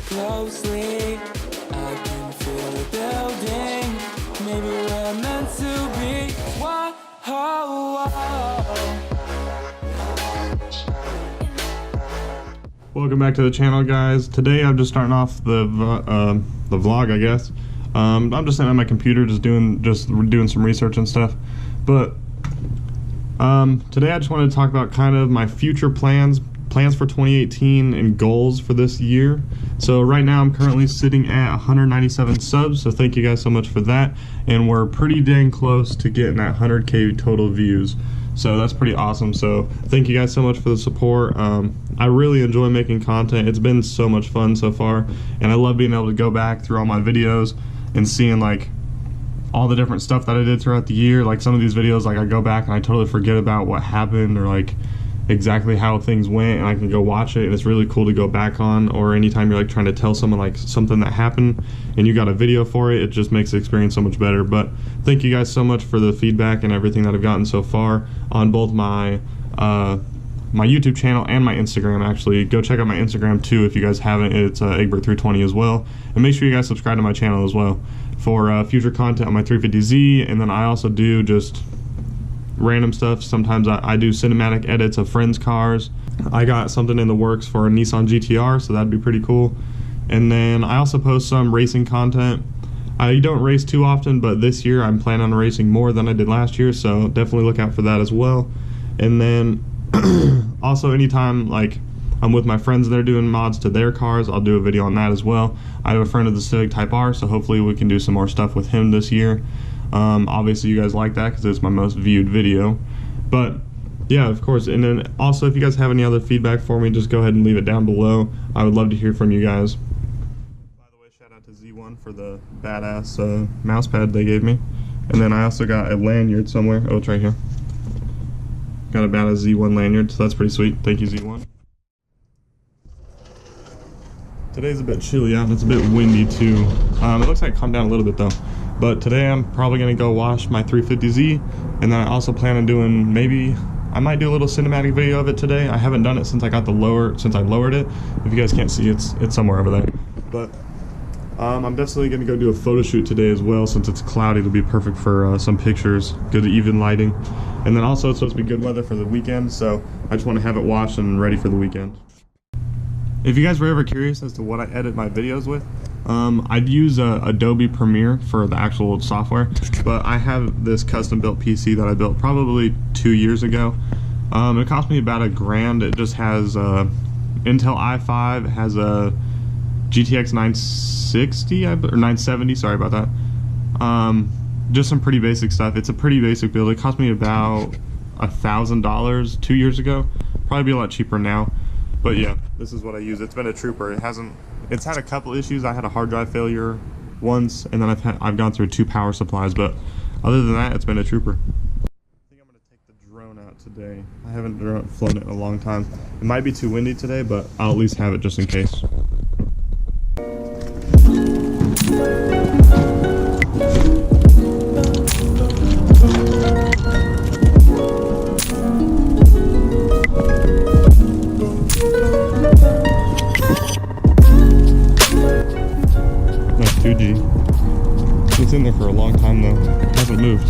closely. I can feel it building. Maybe we're meant to be. Whoa, Welcome back to the channel, guys. Today I'm just starting off the vlog, I guess. I'm just sitting at my computer, just doing some research and stuff. But today I just wanted to talk about kind of my future plans for 2018 and goals for this year. So right now I'm currently sitting at 197 subs, so thank you guys so much for that. And we're pretty dang close to getting that 100K total views. So that's pretty awesome. So thank you guys so much for the support. I really enjoy making content. It's been so much fun so far, and I love being able to go back through all my videos and seeing like all the different stuff that I did throughout the year. Like some of these videos, like I go back and I totally forget about what happened or like exactly how things went, and I can go watch it, and it's really cool to go back on. Or anytime you're like trying to tell someone like something that happened and you got a video for it, it just makes the experience so much better. But thank you guys so much for the feedback and everything that I've gotten so far on both my my YouTube channel and my Instagram. Actually, go check out my Instagram too if you guys haven't. It's Egbert320 as well, and make sure you guys subscribe to my channel as well for future content on my 350Z. And then I also do just random stuff. Sometimes I do cinematic edits of friends' cars. I got something in the works for a Nissan GTR, so that'd be pretty cool. And then I also post some racing content. I don't race too often, but this year I'm planning on racing more than I did last year, so definitely look out for that as well. And then also anytime like I'm with my friends and they're doing mods to their cars, I'll do a video on that as well. I have a friend of the Civic Type R, so hopefully we can do some more stuff with him this year. Obviously you guys like that because it's my most viewed video. But yeah, of course. And then also if you guys have any other feedback for me, just go ahead and leave it down below. I would love to hear from you guys. By the way, shout out to Z1 for the badass mouse pad they gave me. And then I also got a lanyard somewhere. Oh, it's right here. Got a badass Z1 lanyard, so that's pretty sweet. Thank you, Z1. Today's a bit chilly out and it's a bit windy too. It looks like it calmed down a little bit though. But today I'm probably gonna go wash my 350Z, and then I also plan on doing, maybe I might do a little cinematic video of it today. I haven't done it since I lowered it. If you guys can't see, it's somewhere over there. But I'm definitely gonna go do a photo shoot today as well. Since it's cloudy, it'll be perfect for some pictures, good even lighting. And then also it's supposed to be good weather for the weekend, so I just want to have it washed and ready for the weekend. If you guys were ever curious as to what I edit my videos with, I'd use Adobe Premiere for the actual software, but I have this custom built PC that I built probably 2 years ago. It cost me about $1,000. It just has Intel i5, it has a GTX 960 or 970, sorry about that. Just some pretty basic stuff. It's a pretty basic build. It cost me about $1,000 2 years ago. Probably be a lot cheaper now. But yeah, this is what I use. It's been a trooper. It's had a couple issues. I had a hard drive failure once, and then I've gone through 2 power supplies, but other than that, it's been a trooper. I think I'm gonna take the drone out today. I haven't flown it in a long time. It might be too windy today, but I'll at least have it just in case. It's in there for a long time though. It hasn't moved.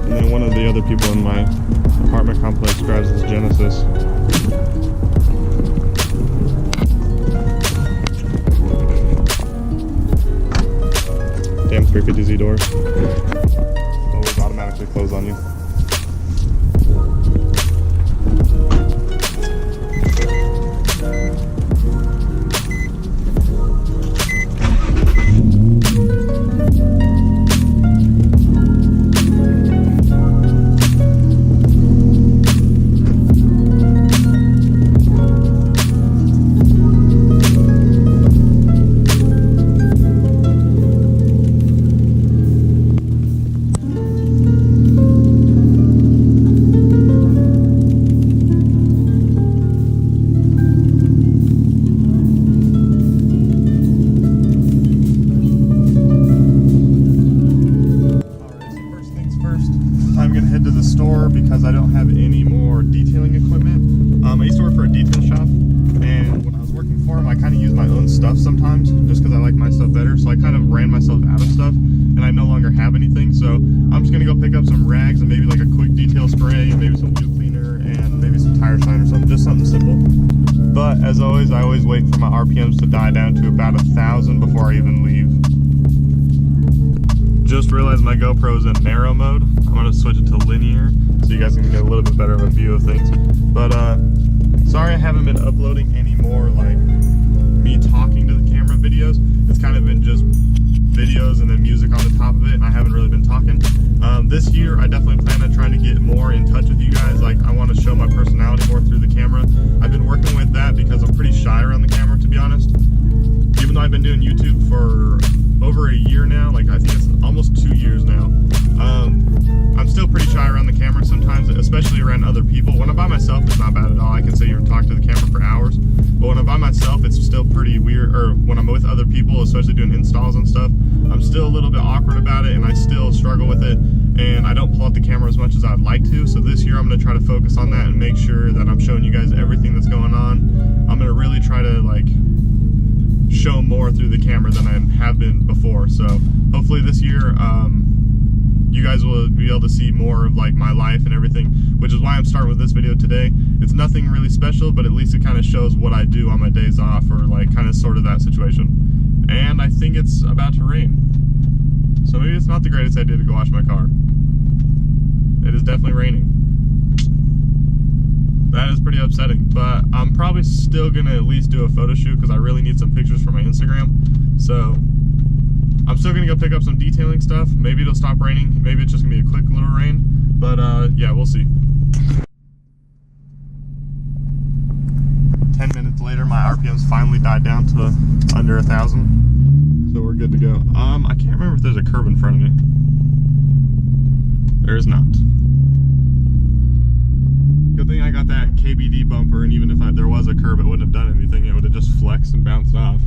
And then one of the other people in my apartment complex drives this Genesis. Damn 350Z doors. Always automatically close on you. As always, I always wait for my RPMs to die down to about 1,000 before I even leave. Just realized my GoPro is in narrow mode. I'm gonna switch it to linear so you guys can get a little bit better of a view of things. But sorry I haven't been uploading any more like me talking to the camera videos. It's kind of been just videos and then music on the top of it, and I haven't really been talking. This year I definitely plan on trying to get more in touch with you guys. Like, I want to show my personality more through the camera. I've been working with that because I'm pretty shy around the camera, to be honest. Even though I've been doing YouTube for over a year now, like I think it's almost 2 years now, I'm still pretty shy around the camera sometimes, especially around other people. When I'm by myself, it's not bad at all. I can sit here and talk to the camera for hours. But when I'm by myself, it's still pretty weird. Or when I'm with other people, especially doing installs and stuff, I'm still a little bit awkward about it, and I still struggle with it. And I don't pull out the camera as much as I'd like to. So this year I'm going to try to focus on that and make sure that I'm showing you guys everything that's going on. I'm going to really try to like show more through the camera than I have been before. So hopefully this year you guys will be able to see more of like my life and everything, which is why I'm starting with this video today. It's nothing really special, but at least it kind of shows what I do on my days off, or like kind of sort of that situation. And I think it's about to rain, so maybe it's not the greatest idea to go wash my car. It is definitely raining. That is pretty upsetting, but I'm probably still gonna at least do a photo shoot because I really need some pictures for my Instagram. So I'm still gonna go pick up some detailing stuff. Maybe it'll stop raining. Maybe it's just gonna be a quick little rain. But yeah, we'll see. 10 minutes later, my RPMs finally died down to under 1,000. So we're good to go. I can't remember if there's a curb in front of me. There is not. Good thing I got that KBD bumper, and even if there was a curb, it wouldn't have done anything. It would have just flexed and bounced off.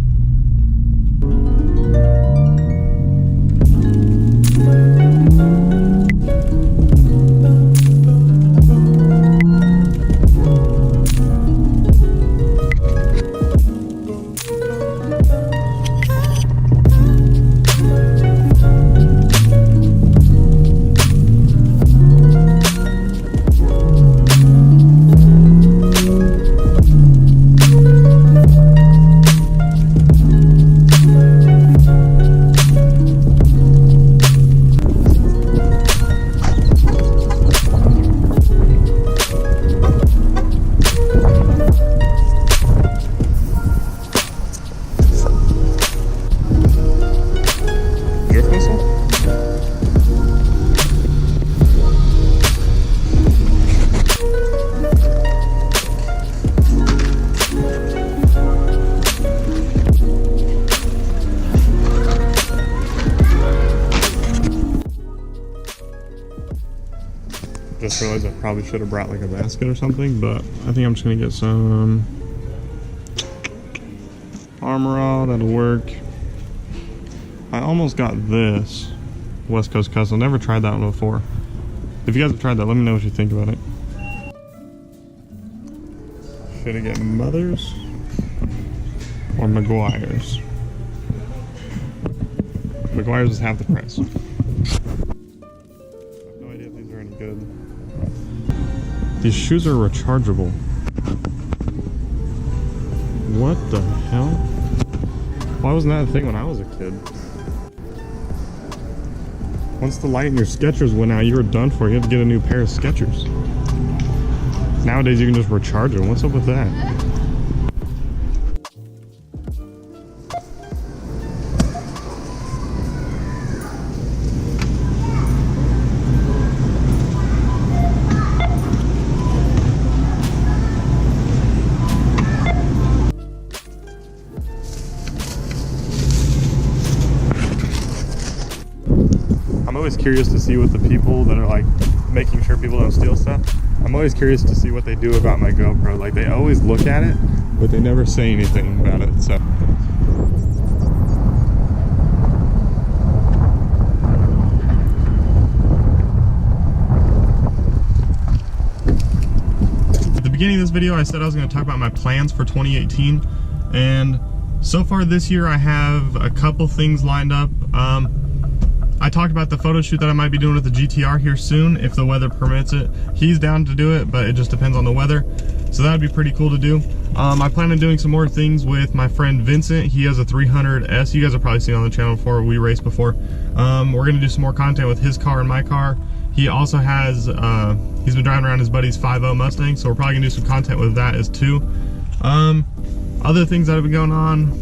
Just realized I probably should have brought like a basket or something, but I think I'm just gonna get some Armor All. That'll work. I almost got this West Coast Custom. Never tried that one before. If you guys have tried that, let me know what you think about it. Should I get Mother's or McGuire's? McGuire's is half the price. I have no idea if these are any good. These shoes are rechargeable. What the hell? Why wasn't that a thing when I was a kid? Once the light in your Skechers went out, you were done for. You had to get a new pair of Skechers. Nowadays you can just recharge them. What's up with that? I'm always curious to see what the people that are like making sure people don't steal stuff, I'm always curious to see what they do about my GoPro. Like, they always look at it, but they never say anything about it, so. At the beginning of this video, I said I was going to talk about my plans for 2018, and so far this year I have a couple things lined up. I talked about the photo shoot that I might be doing with the GTR here soon, if the weather permits it. He's down to do it, but it just depends on the weather. So that'd be pretty cool to do. I plan on doing some more things with my friend Vincent. He has a 300S. You guys have probably seen it on the channel before. We raced before. We're gonna do some more content with his car and my car. He also has, he's been driving around his buddy's 5.0 Mustang, so we're probably gonna do some content with that as too. Other things that have been going on,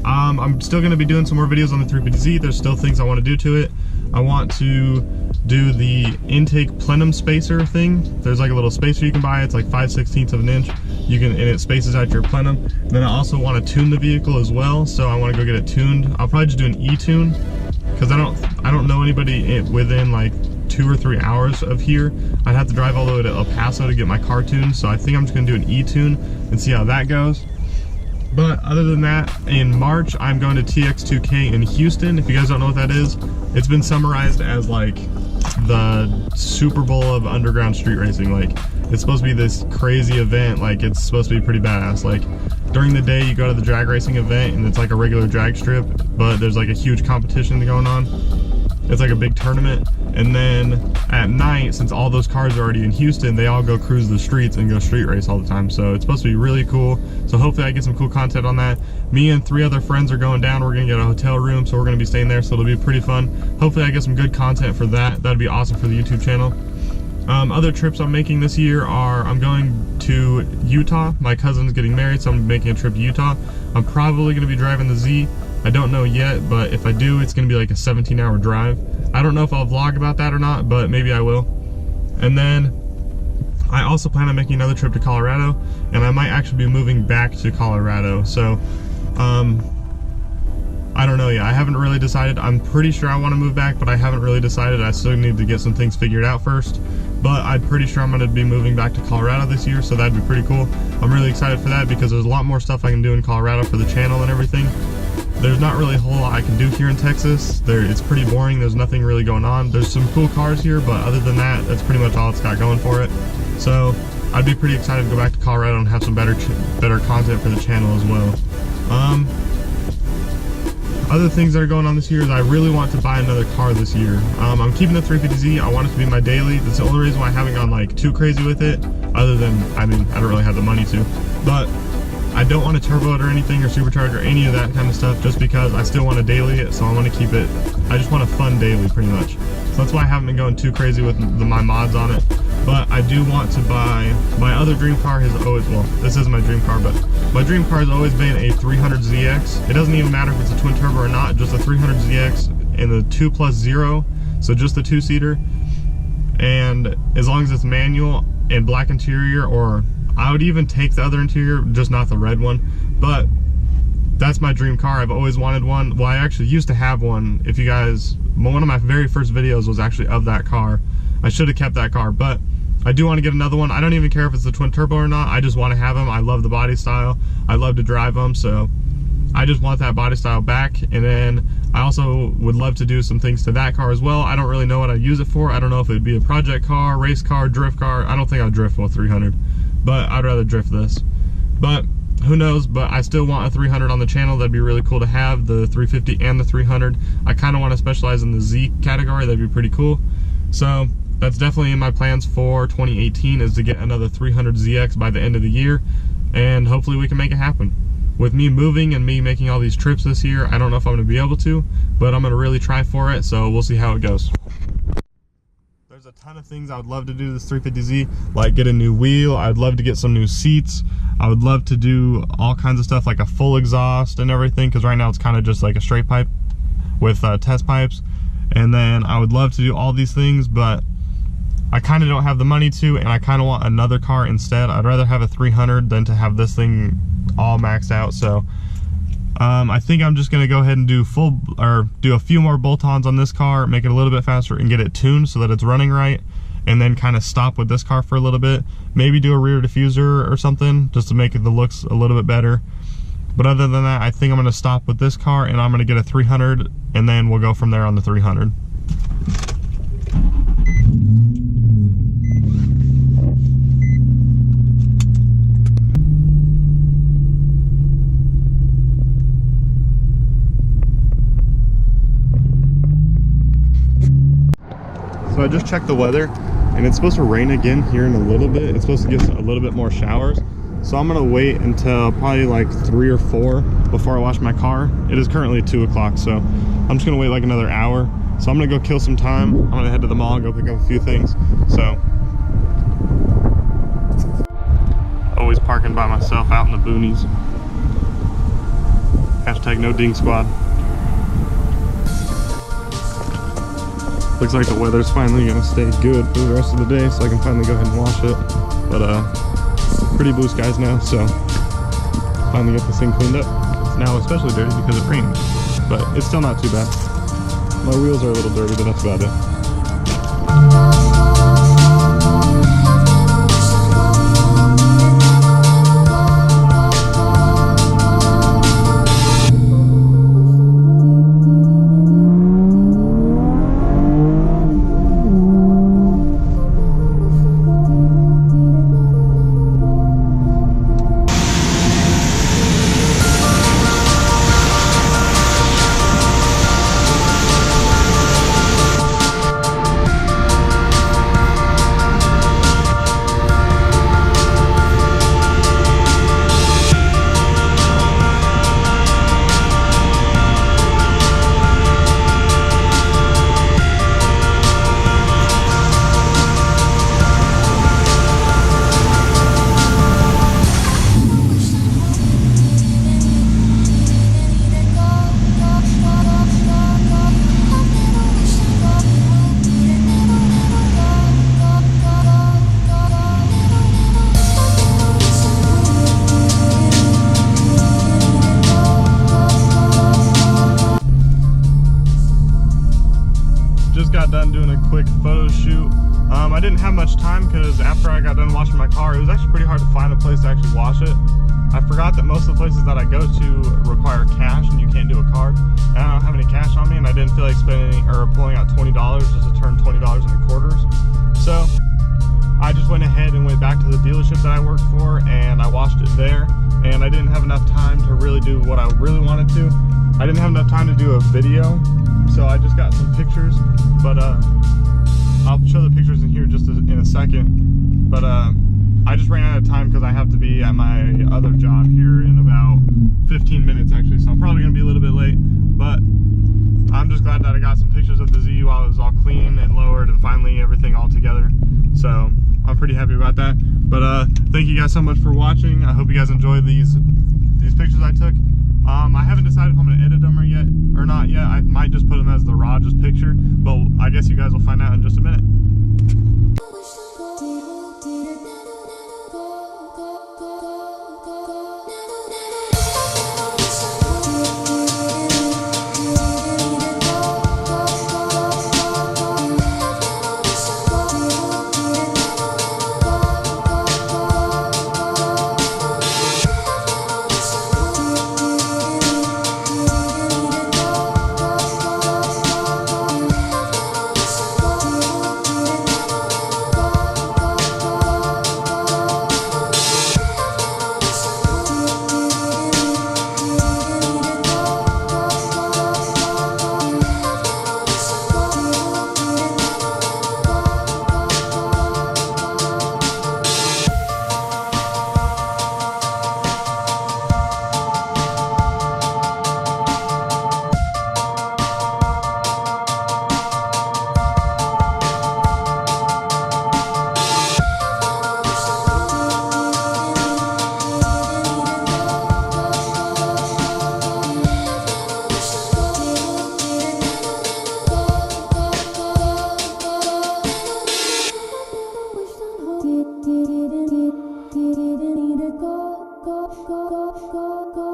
I'm still gonna be doing some more videos on the 350Z. There's still things I wanna do to it. I want to do the intake plenum spacer thing. There's like a little spacer you can buy. It's like 5/16 of an inch. You can, and it spaces out your plenum. And then I also want to tune the vehicle as well. So I want to go get it tuned. I'll probably just do an e-tune because I don't know anybody within like 2 or 3 hours of here. I'd have to drive all the way to El Paso to get my car tuned. So I think I'm just gonna do an e-tune and see how that goes. But other than that, in March, I'm going to TX2K in Houston. If you guys don't know what that is, it's been summarized as like the Super Bowl of underground street racing. Like, it's supposed to be this crazy event. Like, it's supposed to be pretty badass. Like, during the day, you go to the drag racing event and it's like a regular drag strip, but there's like a huge competition going on. It's like a big tournament. And then at night, since all those cars are already in Houston, they all go cruise the streets and go street race all the time. So it's supposed to be really cool. So hopefully I get some cool content on that. Me and 3 other friends are going down. We're gonna get a hotel room, so we're gonna be staying there. So it'll be pretty fun. Hopefully I get some good content for that. That'd be awesome for the YouTube channel. Other trips I'm making this year are, I'm going to Utah. My cousin's getting married, so I'm making a trip to Utah. I'm probably gonna be driving the Z. I don't know yet, but if I do, it's gonna be like a 17-hour drive. I don't know if I'll vlog about that or not, but maybe I will. And then I also plan on making another trip to Colorado, and I might actually be moving back to Colorado. So, I don't know yet. I haven't really decided. I'm pretty sure I want to move back, but I haven't really decided. I still need to get some things figured out first. But I'm pretty sure I'm going to be moving back to Colorado this year, so that'd be pretty cool. I'm really excited for that because there's a lot more stuff I can do in Colorado for the channel and everything. There's not really a whole lot I can do here in Texas. It's pretty boring. There's nothing really going on. There's some cool cars here, but other than that, that's pretty much all it's got going for it. So I'd be pretty excited to go back to Colorado and have some better content for the channel as well. Other things that are going on this year is I really want to buy another car this year. I'm keeping the 350Z. I want it to be my daily. That's the only reason why I haven't gone like too crazy with it, other than, I mean, I don't really have the money to. But I don't want to turbo it or anything or supercharge or any of that kind of stuff, just because I still want to daily it, so I want to keep it, I just want a fun daily pretty much. So that's why I haven't been going too crazy with my mods on it. But I do want to buy, my other dream car has always, well, this isn't my dream car, but my dream car has always been a 300ZX. It doesn't even matter if it's a twin turbo or not, just a 300ZX in the 2+0, so just the 2-seater. And as long as it's manual and black interior, or I would even take the other interior, just not the red one. But that's my dream car. I've always wanted one. Well, I actually used to have one. If you guys, one of my very first videos was actually of that car. I should have kept that car, but I do want to get another one. I don't even care if it's the twin turbo or not. I just want to have them. I love the body style. I love to drive them, so I just want that body style back. And then I also would love to do some things to that car as well. I don't really know what I'd use it for. I don't know if it'd be a project car, race car, drift car. I don't think I'd drift with 300, but I'd rather drift this. But who knows, but I still want a 300 on the channel. That'd be really cool to have, the 350 and the 300. I kind of want to specialize in the Z category. That'd be pretty cool. So that's definitely in my plans for 2018, is to get another 300ZX by the end of the year, and hopefully we can make it happen. With me moving and me making all these trips this year, I don't know if I'm going to be able to, but I'm going to really try for it, so we'll see how it goes. There's a ton of things I would love to do to this 350Z, like get a new wheel. I'd love to get some new seats. I would love to do all kinds of stuff like a full exhaust and everything, because right now it's kind of just like a straight pipe with test pipes. And then I would love to do all these things, but I kind of don't have the money to, and I kind of want another car instead. I'd rather have a 300 than to have this thing all maxed out. So I think I'm just gonna go ahead and do a few more bolt-ons on this car, make it a little bit faster, and get it tuned so that it's running right, and then kind of stop with this car for a little bit. Maybe do a rear diffuser or something just to make the looks a little bit better. But other than that, I think I'm gonna stop with this car, and I'm gonna get a 300, and then we'll go from there on the 300. So I just checked the weather. and it's supposed to rain again here in a little bit. It's supposed to get a little bit more showers. So I'm gonna wait until probably like 3 or 4 before I wash my car. It is currently 2 o'clock, so I'm just gonna wait like another hour. So I'm gonna go kill some time. I'm gonna head to the mall and go pick up a few things. So, always parking by myself out in the boonies. Hashtag no ding squad. Looks like the weather's finally gonna stay good for the rest of the day, so I can finally go ahead and wash it. But pretty blue skies now, so finally get this thing cleaned up. It's now especially dirty because it rained, but it's still not too bad. My wheels are a little dirty, but that's about it. Got done doing a quick photo shoot. I didn't have much time because after I got done washing my car, it was actually pretty hard to find a place to actually wash it. I forgot that most of the places that I go to require cash and you can't do a card. And I don't have any cash on me, and I didn't feel like spending or pulling out $20 just to turn $20 into quarters. So I just went ahead and went back to the dealership that I worked for, and I washed it there. And I didn't have enough time to really do what I really wanted to. I didn't have enough time to do a video, so I just got some pictures, but I'll show the pictures in here just in a second. But I just ran out of time because I have to be at my other job here in about 15 minutes actually, so I'm probably gonna be a little bit late. But I'm just glad that I got some pictures of the Z while it was all clean and lowered and finally everything all together. So I'm pretty happy about that. But thank you guys so much for watching. I hope you guys enjoyed these pictures I took. I haven't decided if I'm gonna edit them or not yet. I might just put them as the raw just picture, but I guess you guys will find out in just a minute.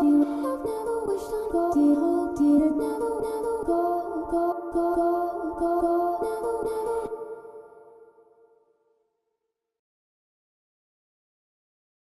You have never wished on gold.